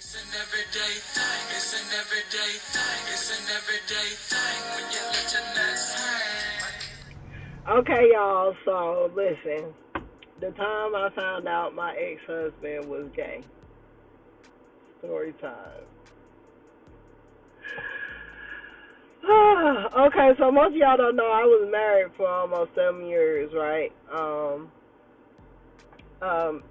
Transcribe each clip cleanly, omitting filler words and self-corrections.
It's an everyday thing. It's an everyday thing. It's an everyday thing when you let your nuts hang. Okay, y'all. So listen, the time I found out my ex-husband was gay. Story time. Okay, so most of y'all don't know I was married for almost 7 years, right?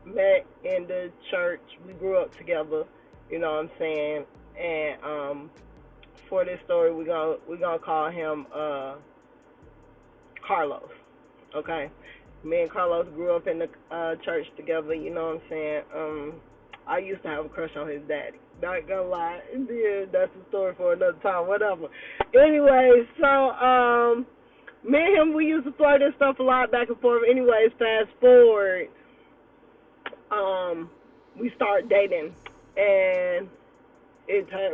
Met in the church. We grew up together, you know what I'm saying? And for this story, we're gonna call him Carlos. Okay, me and Carlos grew up in the church together, you know what I'm saying? I used to have a crush on his daddy. Not gonna lie, yeah, that's a story for another time, whatever. Anyway, so me and him, we used to flirt and stuff a lot back and forth. Anyways, fast forward, we start dating, and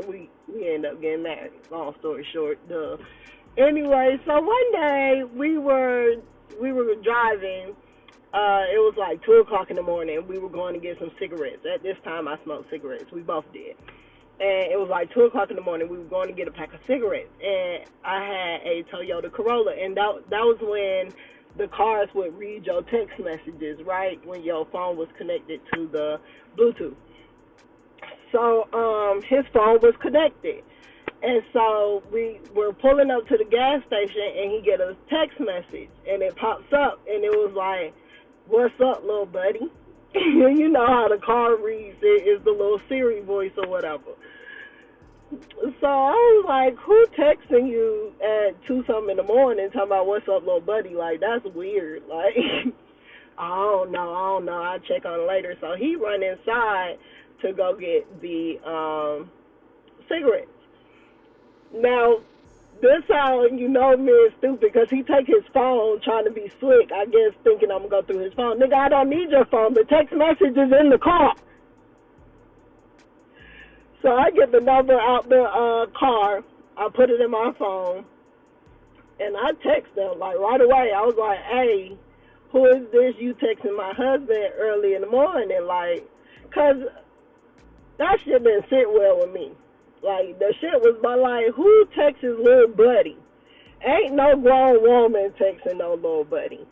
we ended up getting married. Long story short, duh. Anyway, so one day we were driving. It was like 2 o'clock in the morning. We were going to get some cigarettes. At this time, I smoked cigarettes. We both did. And it was like 2 o'clock in the morning. We were going to get a pack of cigarettes. And I had a Toyota Corolla. And that was when the cars would read your text messages, right? When your phone was connected to the Bluetooth. So his phone was connected. And so we were pulling up to the gas station, and he get a text message. And it pops up, and it was like, "What's up, little buddy?" You know how the car reads it is the little Siri voice or whatever. So I was like, who texting you at 2-something in the morning talking about what's up, little buddy? Like, that's weird. Like, I don't know. I'll check on it later. So he run inside to go get the cigarettes. Now, this how you know me is stupid, because he take his phone trying to be slick, I guess, thinking I'm going to go through his phone. Nigga, I don't need your phone. The text message is in the car. So I get the number out the car. I put it in my phone, and I text them, like, right away. I was like, "Hey, who is this? You texting my husband early in the morning?" Like, because that shit didn't sit well with me. Like, the shit was like, who texts his little buddy? Ain't no grown woman texting no little buddy.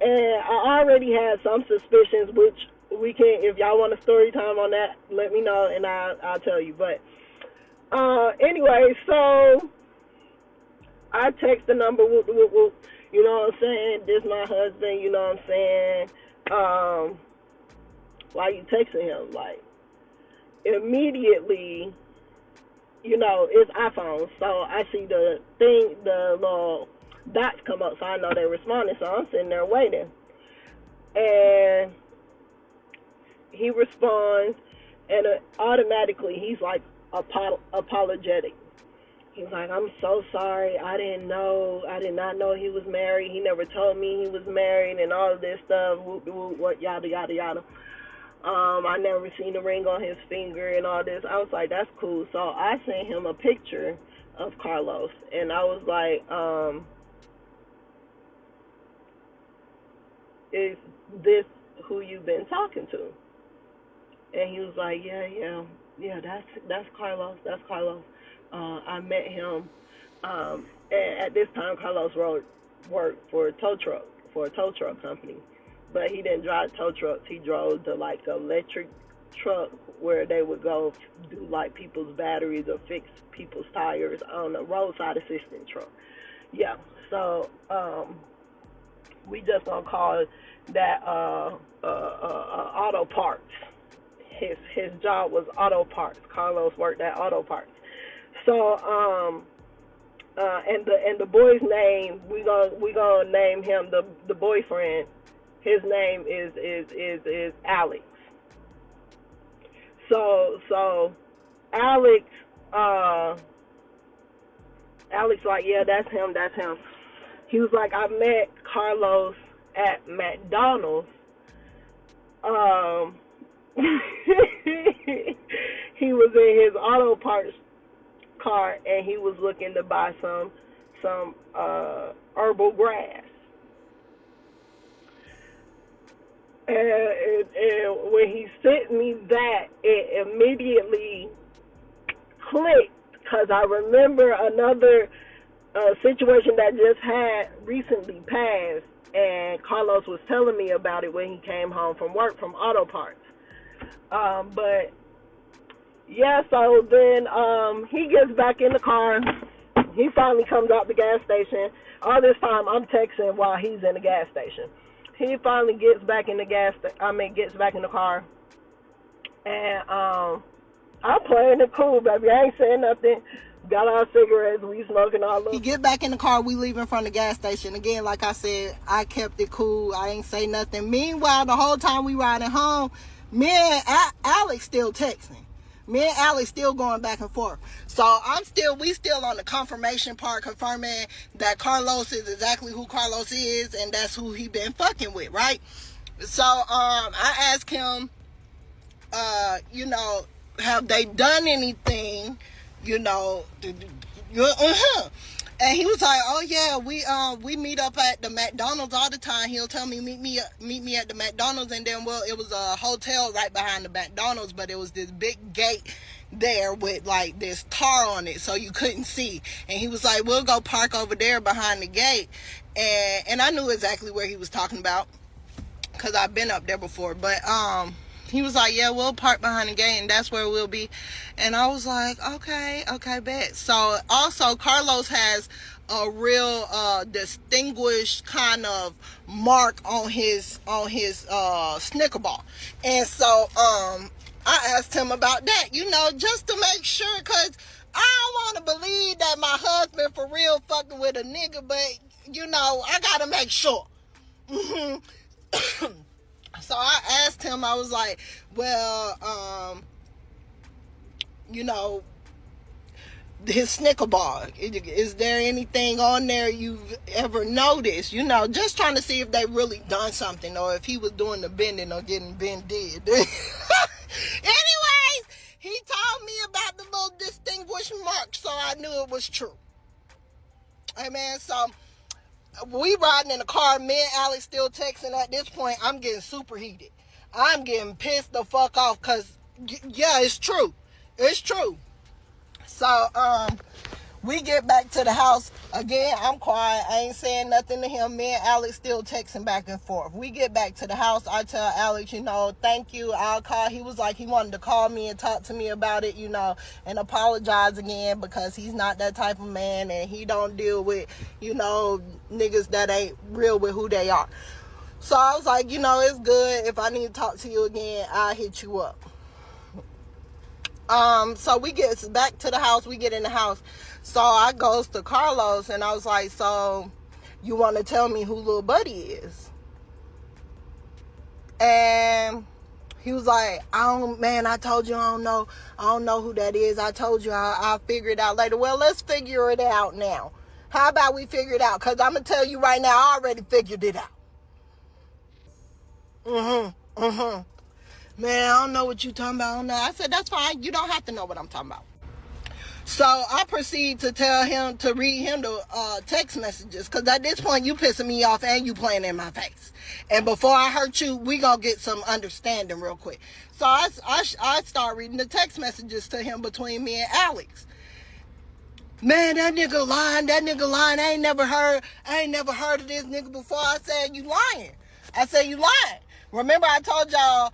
And I already had some suspicions, which we can, if y'all want a story time on that, let me know and I'll tell you. But anyway, so I text the number, whoop, whoop, whoop, you know what I'm saying? This my husband, you know what I'm saying? Why you texting him? Like, immediately, you know, it's iPhone, so I see the little dots come up, so I know they're responding, so I'm sitting there waiting. And he responds, and automatically he's like apologetic. He's like, "I'm so sorry, I did not know he was married, he never told me he was married," and all of this stuff, whoop, whoop, what, yada, yada, yada. I never seen the ring on his finger and all this. I was like, that's cool. So I sent him a picture of Carlos, and I was like, "Is this who you've been talking to?" And he was like, yeah, that's Carlos. That's Carlos. I met him. And at this time, Carlos worked for a tow truck company. But he didn't drive tow trucks. He drove the, like, electric truck where they would go do, like, people's batteries or fix people's tires on a roadside assistance truck. Yeah, so we just gonna call that auto parts. His job was auto parts. Carlos worked at auto parts. So and the boy's name, we gonna name him the boyfriend. His name is Alex. So Alex like, yeah, that's him. He was like, I met Carlos at McDonald's. He was in his auto parts car, and he was looking to buy some herbal grass. And when he sent me that, it immediately clicked because I remember another situation that just had recently passed, and Carlos was telling me about it when he came home from work from auto parts. But yeah, so then he gets back in the car. He finally comes out the gas station. All this time I'm texting while he's in the gas station. He finally gets back in the gets back in the car, and I'm playing it cool, baby. I ain't saying nothing. Got our cigarettes, we smoking all of. He get back in the car, we leaving from the gas station. Again, like I said, I kept it cool. I ain't say nothing. Meanwhile, the whole time we riding home, me and Alex still texting. Me and Alex still going back and forth. So we still on the confirmation part, confirming that Carlos is exactly who Carlos is, and that's who he been fucking with, right? So I asked him, have they done anything, and he was like, oh yeah, we meet up at the McDonald's all the time. He'll tell me meet me at the McDonald's, and then it was a hotel right behind the McDonald's, but it was this big gate there with like this tar on it, so you couldn't see. And he was like, we'll go park over there behind the gate, and I knew exactly where he was talking about because I've been up there before. But he was like, yeah, we'll park behind the gate, and that's where we'll be. And I was like, okay, bet. So also Carlos has a real distinguished kind of mark on his Snicker bar. And so I asked him about that, just to make sure, because I don't want to believe that my husband for real fucking with a nigga, but I gotta make sure. So I asked him, I was like, well, his Snicker bar, is there anything on there you've ever noticed? Just trying to see if they really done something, or if he was doing the bending or getting bended. Anyways, he told me about the little distinguished mark, so I knew it was true. Hey man, so we riding in the car, me and Alex still texting. At this point, I'm getting super heated. I'm getting pissed the fuck off, because, yeah, it's true. It's true. So, we get back to the house. Again, I'm quiet. I ain't saying nothing to him. Me and Alex still texting back and forth. We get back to the house. I tell Alex, thank you. I'll call. He was like, he wanted to call me and talk to me about it, and apologize again, because he's not that type of man, and he don't deal with, niggas that ain't real with who they are. So I was like, it's good. If I need to talk to you again, I'll hit you up. So we get back to the house. We get in the house. So I goes to Carlos, and I was like, so you want to tell me who Lil Buddy is? And he was like, I told you I don't know who that is. I told you I'll figure it out later. Well, let's figure it out now. How about we figure it out? Because I'm going to tell you right now, I already figured it out. Man, I don't know what you talking about. I don't know. I said, that's fine. You don't have to know what I'm talking about. So I proceed to tell him to read him the text messages, because at this point you pissing me off and you playing in my face. And before I hurt you, we gonna get some understanding real quick. So I start reading the text messages to him between me and Alex. Man, that nigga lying. I ain't never heard of this nigga before. I said, you lying. Remember I told y'all,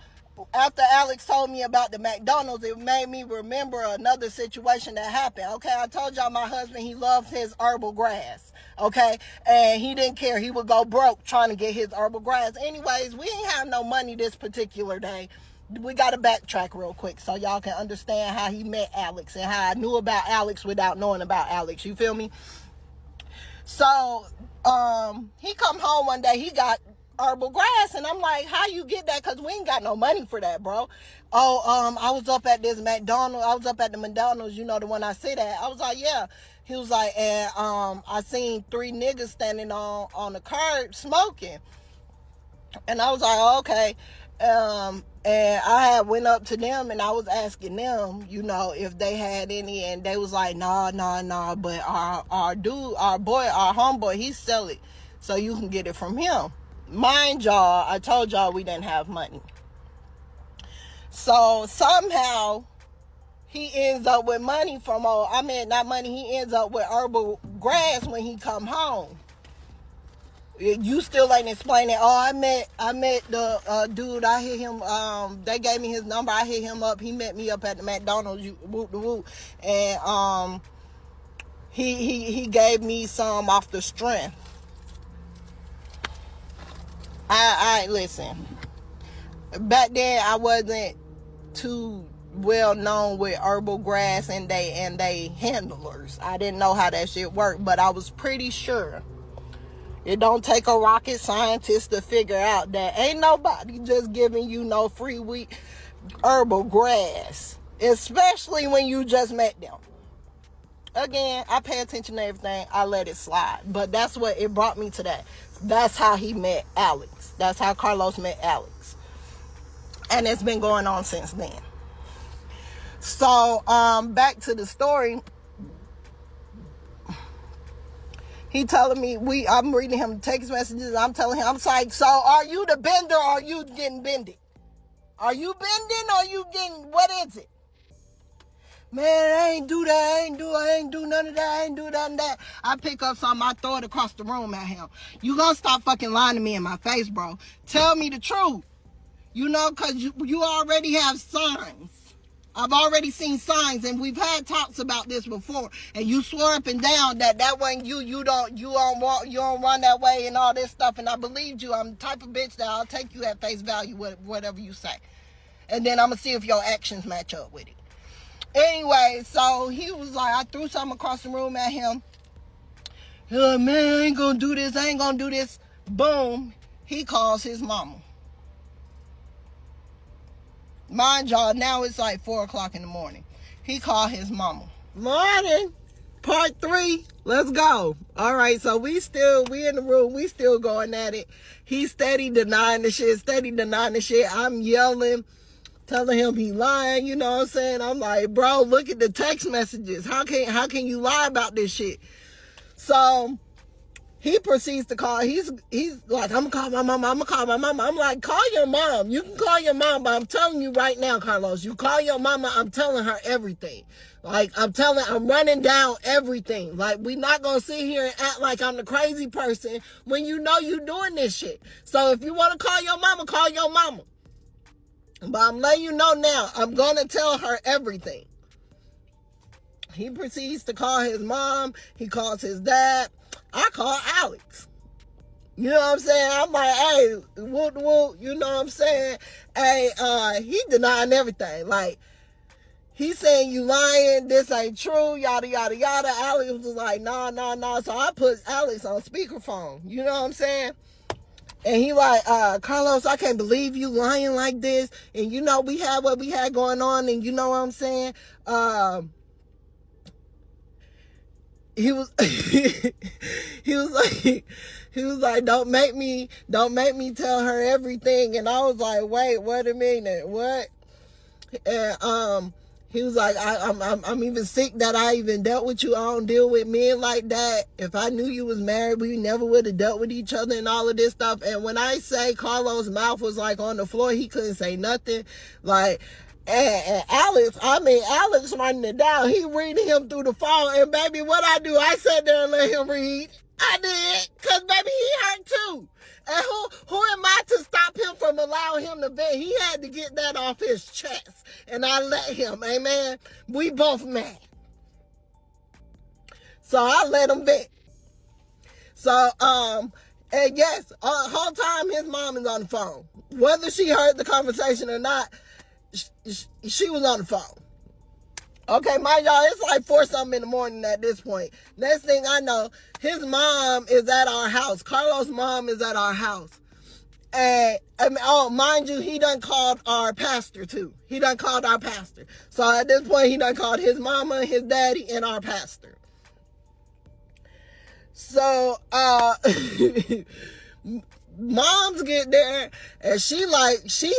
after Alex told me about the McDonald's, it made me remember another situation that happened. Okay, I told y'all my husband, he loves his herbal grass. Okay, and he didn't care. He would go broke trying to get his herbal grass. Anyways, we ain't have no money this particular day. We got to backtrack real quick so y'all can understand how he met Alex and how I knew about Alex without knowing about Alex. You feel me? So, he come home one day. He got herbal grass, and I'm like, how you get that? Because we ain't got no money for that, bro. I was up at this McDonald's. I was up at the McDonald's, the one I sit at. I was like, yeah. He was like, and I seen 3 niggas standing on the curb smoking. And I was like, oh, okay. And I had went up to them, and I was asking them, if they had any, and they was like, nah, but our homeboy, he sell it, so you can get it from him. Mind y'all, I told y'all we didn't have money. So somehow he ends up with money from, not money, he ends up with herbal grass when he come home. You still ain't explaining. I met the dude. I hit him. They gave me his number. I hit him up. He met me up at the McDonald's. Whoop the whoop. And he gave me some off the strength. I listen. Back then I wasn't too well known with herbal grass and they handlers. I didn't know how that shit worked, but I was pretty sure. It don't take a rocket scientist to figure out that ain't nobody just giving you no free wheat herbal grass, especially when you just met them. Again, I pay attention to everything. I let it slide. But that's what it brought me to that. That's how he met Alex. That's how Carlos met Alex. And it's been going on since then. So, back to the story. He telling me, I'm reading him text messages. I'm telling him, I'm like, so are you the bender or are you getting bended? Are you bending or are you getting, what is it? Man, I ain't do that. I ain't do none of that. I ain't do none of that. I pick up something, I throw it across the room at him. You gonna stop fucking lying to me in my face, bro. Tell me the truth. You know, because you already have signs. I've already seen signs, and we've had talks about this before. And you swore up and down that wasn't you. You don't run that way and all this stuff. And I believed you. I'm the type of bitch that I'll take you at face value with whatever you say. And then I'm gonna see if your actions match up with it. Anyway, so he was like, I threw something across the room at him. He was like, man, I ain't gonna do this. I ain't gonna do this. Boom. He calls his mama. Mind y'all, now it's like 4 o'clock in the morning. He called his mama. Morning. Part 3. Let's go. All right, so we in the room. We still going at it. He steady denying the shit. I'm yelling, telling him he lying. You know what I'm saying? I'm like, bro, look at the text messages. How can you lie about this shit? So he proceeds to call. He's like, I'm gonna call my mama. I'm like, call your mom. You can call your mom, but I'm telling you right now, Carlos, you call your mama, I'm telling her everything. Like, I'm running down everything. Like, we not gonna sit here and act like I'm the crazy person when you know you doing this shit. So if you wanna call your mama, call your mama. But I'm letting you know now, I'm gonna tell her everything. He proceeds to call his mom. He calls his dad. I call Alex. You know what I'm saying? I'm like, hey, whoop, you know what I'm saying? Hey, he denying everything. Like, he's saying you lying, this ain't true, yada, yada, yada. Alex was like, nah. So I put Alex on speakerphone. You know what I'm saying? And he like, Carlos, I can't believe you lying like this. And you know, we had what we had going on, and you know what I'm saying? He was like, don't make me tell her everything. And I was like, wait a minute, what? And he was like, I'm even sick that I even dealt with you. I don't deal with men like that. If I knew you was married, we never would have dealt with each other and all of this stuff. And when I say Carlos' mouth was like on the floor, he couldn't say nothing. Like, and Alex running it down. He reading him through the phone. And baby, what I do, I sat there and let him read. I did. Because baby, he hurt too. And who am I to stop him from allowing him to vent? He had to get that off his chest. And I let him. Amen. We both mad. So I let him vent. So, and yes, whole time his mom is on the phone. Whether she heard the conversation or not, she was on the phone. Okay, mind y'all, it's like 4-something in the morning at this point. Next thing I know, his mom is at our house. Carlos' mom is at our house. And, mind you, he done called our pastor too. He done called our pastor. So at this point, he done called his mama, his daddy, and our pastor. So, moms get there and she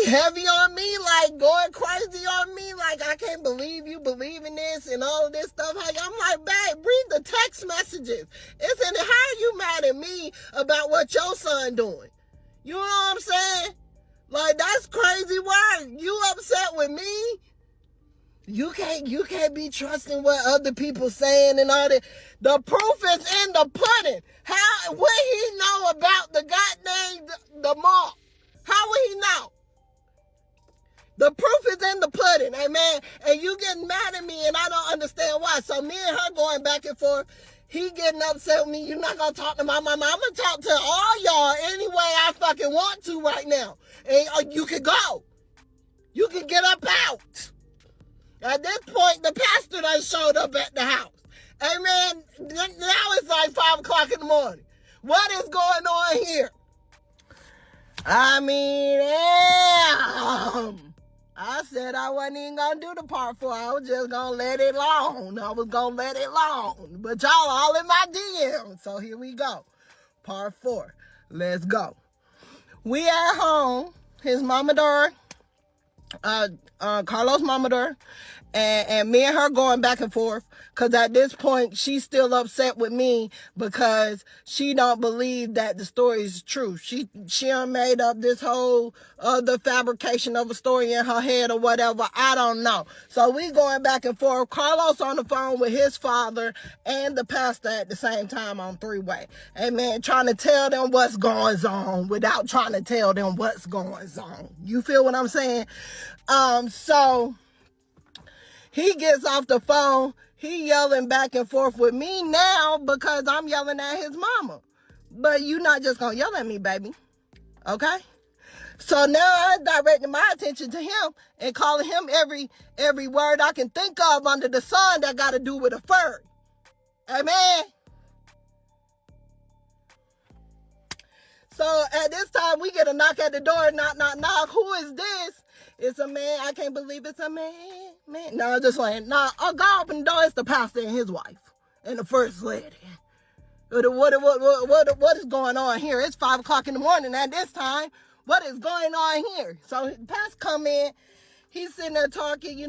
heavy on me, like going crazy on me, like I can't believe you believe in this and all of this stuff. I'm like, babe, read the text messages. It's in how are you mad at me about what your son doing? You know what I'm saying? Like, that's crazy work. You upset with me? You can't be trusting what other people saying and all that. The proof is in the pudding. How would he know about the goddamn the mall? How would he know? The proof is in the pudding, amen. And you getting mad at me, and I don't understand why. So me and her going back and forth. He getting upset with me. You're not gonna talk to my mama. I'm gonna talk to all y'all any way I fucking want to right now. And you can go. You can get up out. At this point, the pastor done showed up at the house. Amen. Now it's like 5 o'clock in the morning. What is going on here? I mean, damn. I said I wasn't even going to do the part 4. I was just going to let it alone. I was going to let it alone. But y'all all in my DM. So here we go. Part 4. Let's go. We at home. His mama door. Carlos' mama door, and me and her going back and forth, because at this point she's still upset with me because she don't believe that the story is true. She done made up this whole other fabrication of a story in her head or whatever. I don't know. So we going back and forth. Carlos on the phone with his father and the pastor at the same time on 3-way. Amen. Trying to tell them what's going on without trying to tell them what's going on. You feel what I'm saying? So he gets off the phone. He yelling back and forth with me now because I'm yelling at his mama. But you not just gonna yell at me, baby. Okay? So now I directed my attention to him and calling him every word I can think of under the sun that got to do with a fur. Amen. So at this time, we get a knock at the door. Knock, knock, knock. Who is this? It's a man. I can't believe it's a man. No, just like, no, I'll go open the door. It's the pastor and his wife and the first lady. What is going on here? It's 5 o'clock in the morning at this time. What is going on here? So the pastor come in. He's sitting there talking,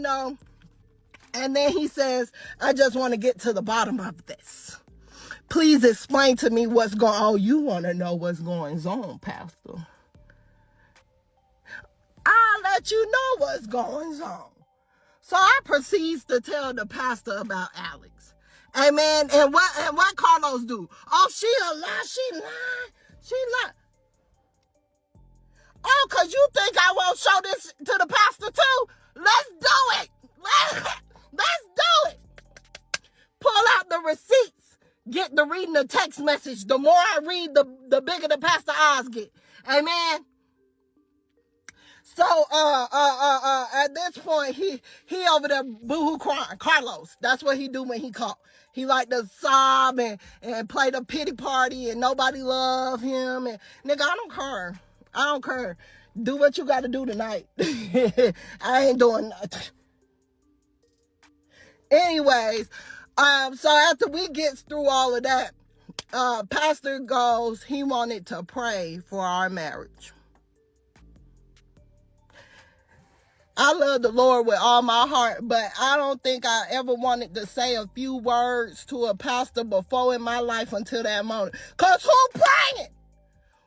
and then he says, I just want to get to the bottom of this. Please explain to me what's going on. Oh, you want to know what's going on, Pastor. I'll let you know what's going on. So I proceeds to tell the pastor about Alex. Amen. And what Carlos do? Oh, she a lie. She lied. Oh, because you think I won't show this to the pastor too? Let's do it. Let's do it. Pull out the receipts. Get to reading the text message. The more I read, the bigger the pastor eyes get. Amen. So, at this point, he over there boohoo crying. Carlos, that's what he do when he caught. He like to sob and play the pity party and nobody love him. And nigga, I don't care. Do what you got to do tonight. I ain't doing nothing. Anyways, so after we gets through all of that, pastor goes, he wanted to pray for our marriage. I love the Lord with all my heart, but I don't think I ever wanted to say a few words to a pastor before in my life until that moment. Because who praying?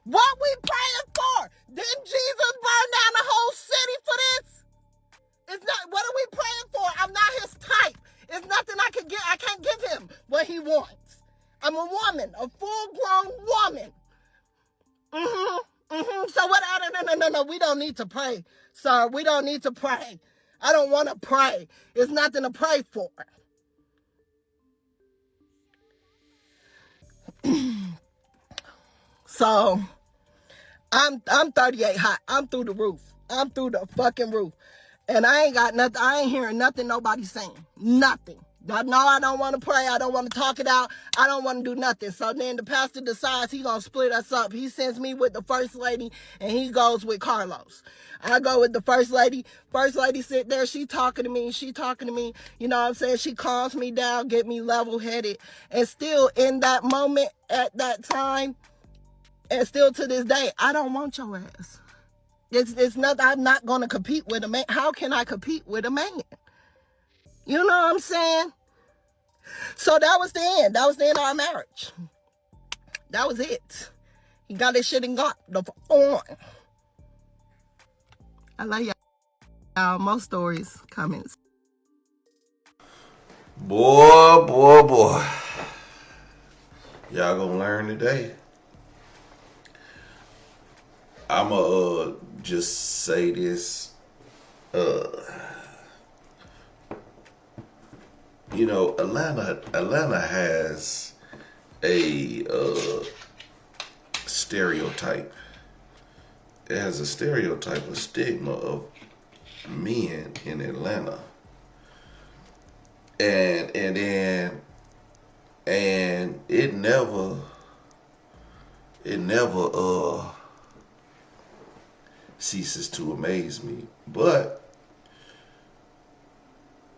What we praying for? Didn't Jesus burn down the whole city for this? It's not. What are we praying for? I'm not his type. It's nothing I can get. I can't give him what he wants. I'm a woman, a full-grown woman. So what? No. We don't need to pray, sir. We don't need to pray. I don't want to pray. It's nothing to pray for. So I'm 38 hot. I'm through the roof. I'm through the fucking roof. And I ain't got nothing. I ain't hearing nothing nobody saying. Nothing. No, I don't want to pray. I don't want to talk it out. I don't want to do nothing. So then the pastor decides he's going to split us up. He sends me with the first lady, and he goes with Carlos. I go with the first lady. First lady sit there. She talking to me. You know what I'm saying? She calms me down, get me level-headed. And still in that moment, at that time, and still to this day, I don't want your ass. It's not, I'm not going to compete with a man. How can I compete with a man? You know what I'm saying? So that was the end. That was the end of our marriage. That was it. He got his shit and got the on. I love y'all. More stories coming. Boy. Y'all gonna learn today. I'ma just say this. Atlanta has a stereotype. It has a stereotype, a stigma of men in Atlanta. And it never ceases to amaze me. But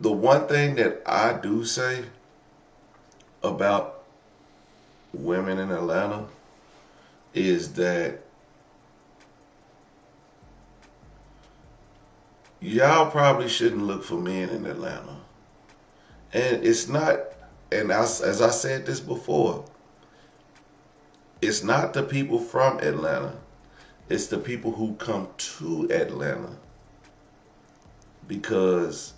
the one thing that I do say about women in Atlanta is that y'all probably shouldn't look for men in Atlanta. And it's not, and as I said this before, it's not the people from Atlanta. It's the people who come to Atlanta. Because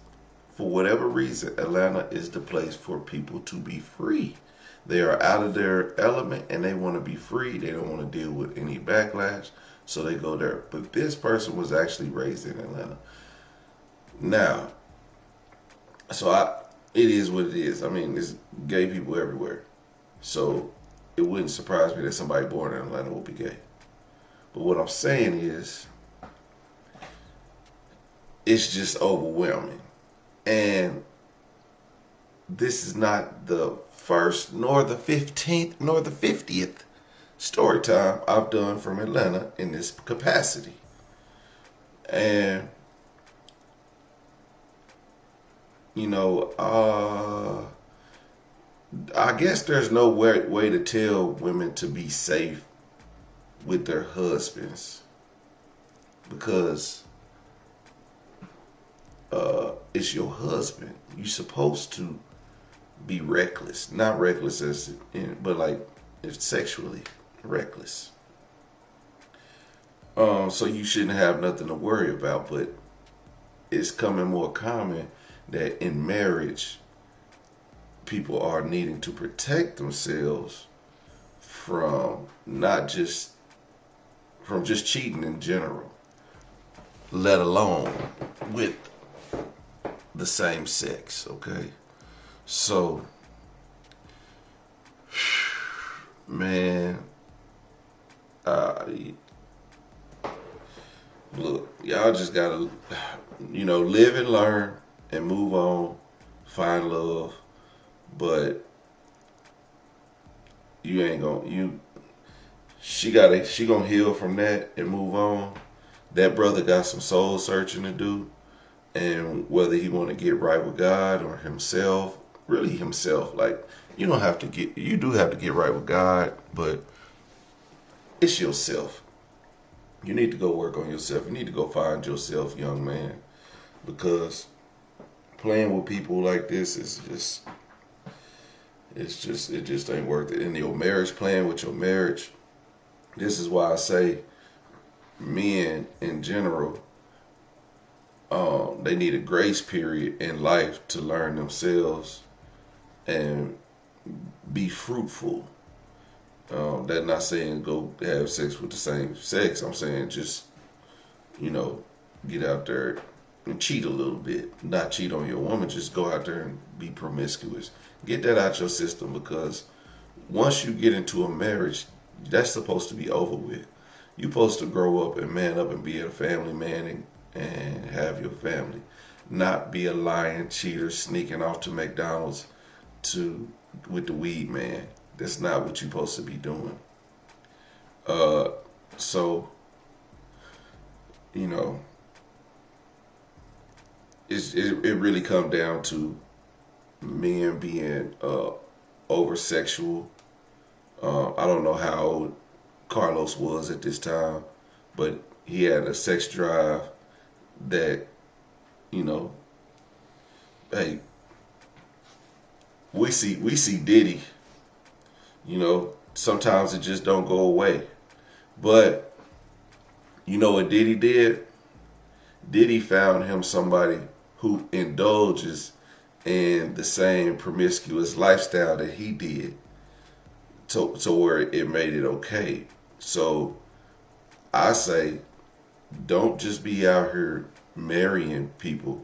for whatever reason, Atlanta is the place for people to be free. They are out of their element and they want to be free. They don't want to deal with any backlash, so they go there. But this person was actually raised in Atlanta. Now, it is what it is. I mean, there's gay people everywhere. So it wouldn't surprise me that somebody born in Atlanta will be gay. But what I'm saying is, it's just overwhelming. And this is not the first, nor the 15th, nor the 50th story time I've done from Atlanta in this capacity. And, I guess there's no way to tell women to be safe with their husbands, because it's your husband. You're supposed to be reckless, not reckless but like sexually reckless. So you shouldn't have nothing to worry about. But it's coming more common that in marriage, people are needing to protect themselves from just cheating in general, let alone with the same sex. Okay, so man, look, y'all just gotta live and learn and move on, find love. But she gonna heal from that and move on. That brother got some soul searching to do, and whether he want to get right with God or himself, really himself. Like, you do have to get right with God, but it's yourself. You need to go work on yourself. You need to go find yourself, young man, because playing with people like this is it just ain't worth it. In your marriage, playing with your marriage, this is why I say men in general, they need a grace period in life to learn themselves and be fruitful. That's not saying go have sex with the same sex. I'm saying just, get out there and cheat a little bit. Not cheat on your woman, just go out there and be promiscuous. Get that out your system, because once you get into a marriage, that's supposed to be over with. You're supposed to grow up and man up and be a family man and have your family. Not be a lying cheater sneaking off to McDonald's with the weed man. That's not what you're supposed to be doing. So, it really comes down to men being over sexual. I don't know how old Carlos was at this time, but he had a sex drive that, hey, we see Diddy, sometimes it just don't go away. But you know what Diddy did? Diddy found him somebody who indulges in the same promiscuous lifestyle that he did, to where it made it okay. So I say, don't just be out here marrying people.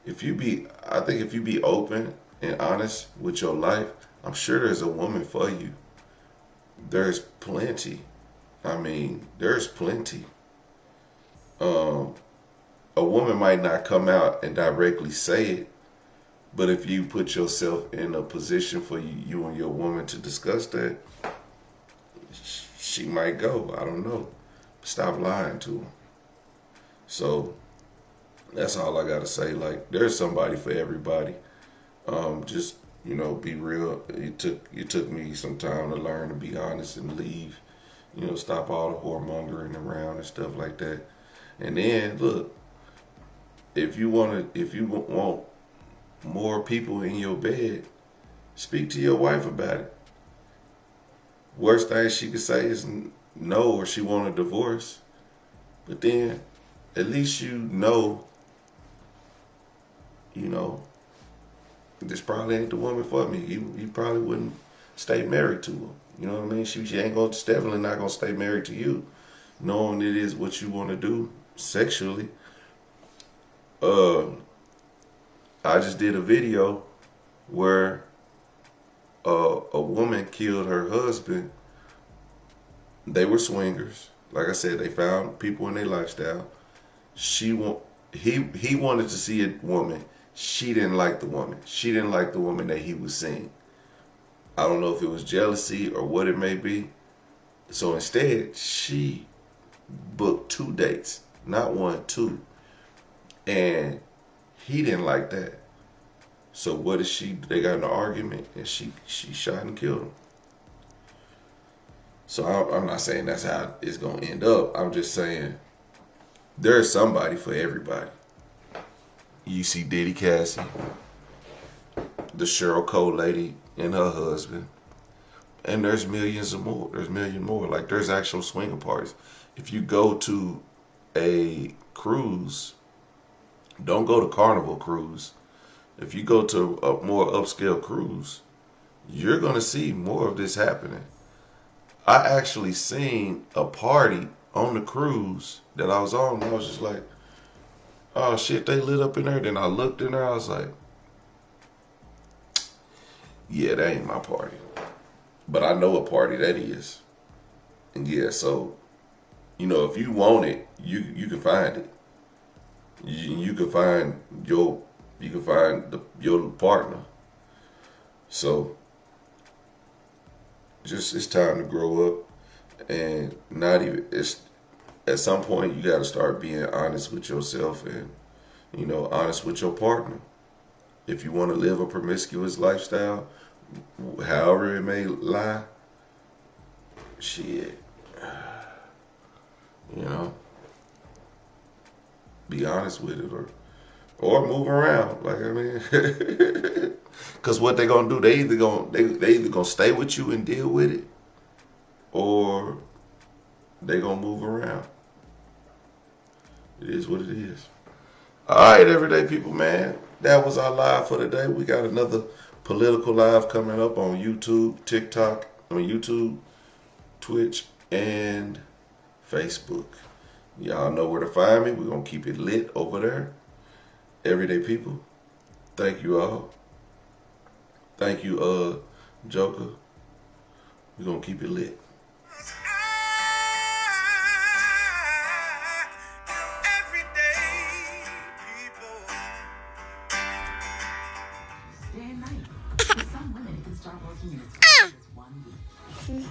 I think if you be open and honest with your life, I'm sure there's a woman for you. There's plenty. I mean, there's plenty. A woman might not come out and directly say it, but if you put yourself in a position for you and your woman to discuss that, she might go. I don't know. Stop lying to her. So that's all I gotta say. Like, there's somebody for everybody. Just, be real. It took me some time to learn to be honest and leave. Stop all the whoremongering around and stuff like that. And then look, if you want more people in your bed, speak to your wife about it. Worst thing she could say is no, or she want a divorce. But then at least this probably ain't the woman for me. You probably wouldn't stay married to her. You know what I mean? She ain't definitely not gonna stay married to you, knowing it is what you want to do sexually. I just did a video where a woman killed her husband. They were swingers. Like I said, they found people in their lifestyle. He wanted to see a woman. She didn't like the woman. She didn't like the woman that he was seeing. I don't know if it was jealousy or what it may be. So instead, she booked 2 dates. Not 1, 2. And he didn't like that. So what is she? They got in an argument and she shot and killed him. So I'm not saying that's how it's going to end up. I'm just saying there's somebody for everybody. You see Diddy Cassie, the Cheryl Cole lady and her husband. And there's millions of more. There's a million more. Like, there's actual swinger parties. If you go to a cruise, don't go to Carnival Cruise. If you go to a more upscale cruise, you're going to see more of this happening. I actually seen a party on the cruise that I was on, and I was just like, oh shit, they lit up in there. Then I looked in there, I was like, yeah, that ain't my party. But I know a party that is. And yeah, so, if you want it, you can find it. You can find your partner. So just, it's time to grow up, and at some point you got to start being honest with yourself and honest with your partner. If you want to live a promiscuous lifestyle, however it may lie, shit, be honest with it, or move around. Like, I mean, because what they gonna do, they either gonna stay with you and deal with it, or they gonna move around. It is what it is. All right, everyday people, man. That was our live for today. We got another political live coming up on YouTube, YouTube, Twitch, and Facebook. Y'all know where to find me. We're going to keep it lit over there. Everyday people, thank you all. Thank you, Joker. We're going to keep it lit. Day and night. For some women, it can start working in as quick as 1 week.